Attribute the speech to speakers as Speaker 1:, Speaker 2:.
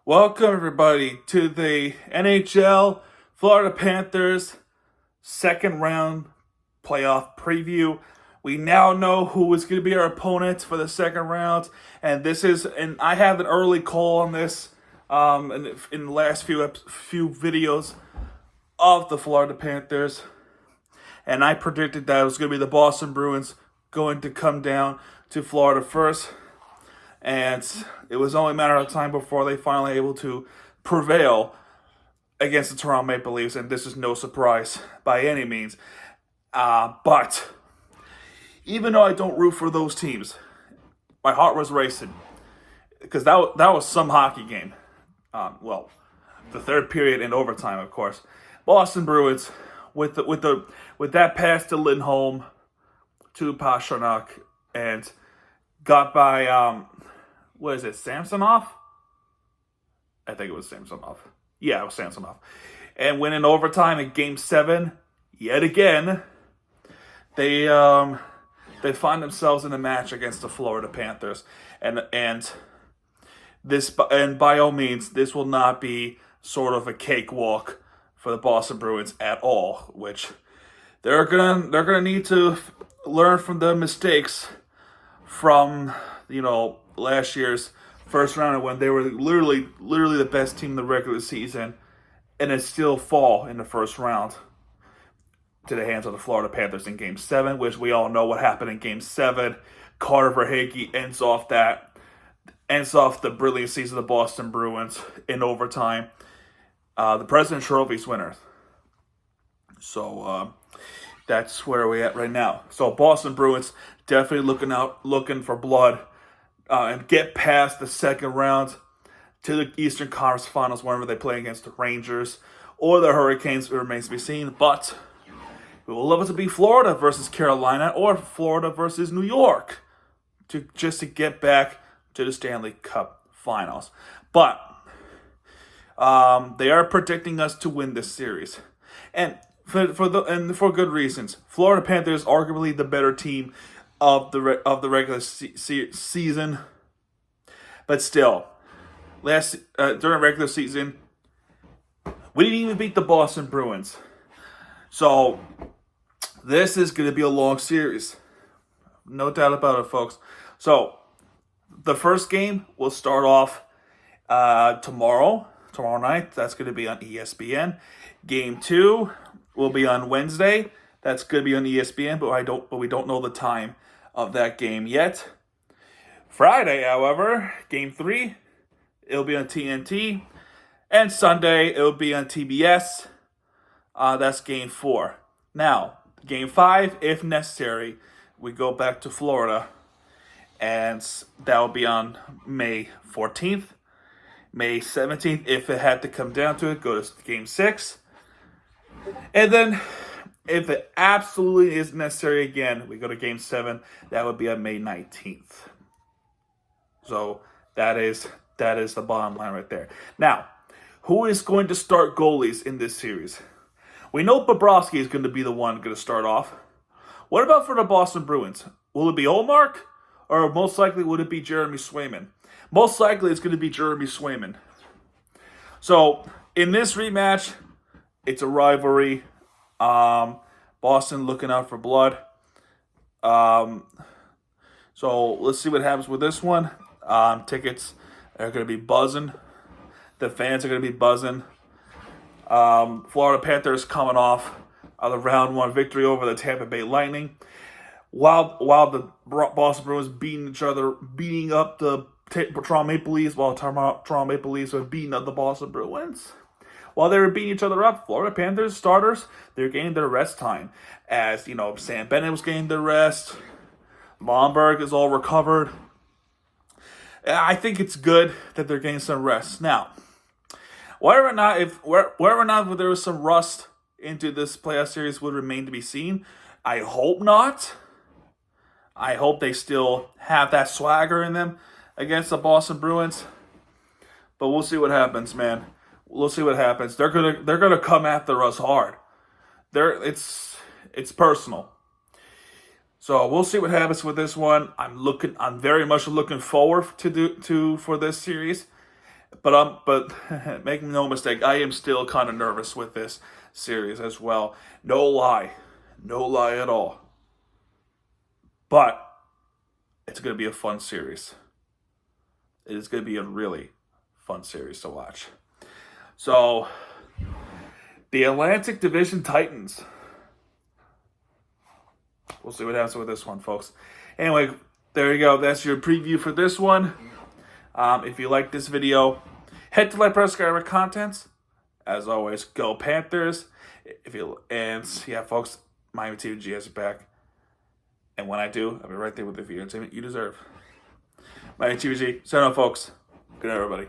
Speaker 1: Welcome, everybody, to the NHL Florida Panthers second round playoff preview. We now know who is going to be our opponents for the second round, and I had an early call on this in the last few videos of the Florida Panthers, and I predicted that it was going to be the Boston Bruins going to come down to Florida first. And it was only a matter of time before they finally able to prevail against the Toronto Maple Leafs, and this is no surprise by any means. But even though I don't root for those teams, my heart was racing because that was some hockey game. The third period and overtime, of course. Boston Bruins with that pass to Lindholm to Pastrnak and got by what is it, Samsonov? I think it was Samsonov. Yeah, it was Samsonov. And went in overtime in Game 7, yet again, they find themselves in a match against the Florida Panthers. And by all means, this will not be sort of a cakewalk for the Boston Bruins at all, which they're gonna need to learn from the mistakes from last year's first round when they were literally the best team in the regular season, and it still fall in the first round to the hands of the Florida Panthers in Game 7, which we all know what happened in Game 7. Carter Verhaeghe ends off the brilliant season of the Boston Bruins in overtime. The President's Trophy's winner. So that's where we're at right now. So Boston Bruins definitely looking for blood and get past the second round to the Eastern Conference Finals whenever they play against the Rangers or the Hurricanes. It remains to be seen. But we will love it to be Florida versus Carolina or Florida versus New York to get back to the Stanley Cup Finals. But they are predicting us to win this series, and for good reasons. Florida Panthers arguably the better team of the regular season, but still, during regular season, we didn't even beat the Boston Bruins. So this is going to be a long series, no doubt about it, folks. So the first game will start off tomorrow night. That's going to be on ESPN. Game 2 will be on Wednesday. That's going to be on ESPN, but we don't know the time of that game yet. Friday, however, Game 3, it'll be on TNT, and Sunday it'll be on TBS. That's Game 4. Now, Game 5, if necessary, we go back to Florida, and that will be on May 14th. May 17th, if it had to come down to it, go to Game 6. And then, if it absolutely is necessary again, we go to Game 7. That would be on May 19th. So, that is the bottom line right there. Now, who is going to start goalies in this series? We know Bobrovsky is going to be the one going to start off. What about for the Boston Bruins? Will it be Ullmark? Or most likely, would it be Jeremy Swayman? Most likely, it's going to be Jeremy Swayman. So, in this rematch, it's a rivalry. Boston looking out for blood. So, let's see what happens with this one. Tickets are going to be buzzing. The fans are going to be buzzing. Florida Panthers coming off the round 1 victory over the Tampa Bay Lightning. While the Boston Bruins beating up the Toronto Maple Leafs, while Toronto Maple Leafs were beating up the Boston Bruins. While they were beating each other up, Florida Panthers starters, they're getting their rest time. As, Sam Bennett was getting their rest. Lomberg is all recovered. I think it's good that they're getting some rest. Now, whether or not there was some rust into this playoff series would remain to be seen. I hope not. I hope they still have that swagger in them against the Boston Bruins. But we'll see what happens, man. We'll see what happens. They're gonna come after us hard. It's personal. So we'll see what happens with this one. I'm very much looking forward for this series. But make no mistake, I am still kind of nervous with this series as well. No lie at all. But it's going to be a fun series. It is going to be a really fun series to watch. So, the Atlantic Division Titans. We'll see what happens with this one, folks. Anyway, there you go. That's your preview for this one. If you like this video, head to Let Press Skyrim Contents. As always, go Panthers. Yeah, folks, Miami TVG has it back. And when I do, I'll be right there with the video entertainment you deserve. Miami TVG. So, folks. Good night, everybody.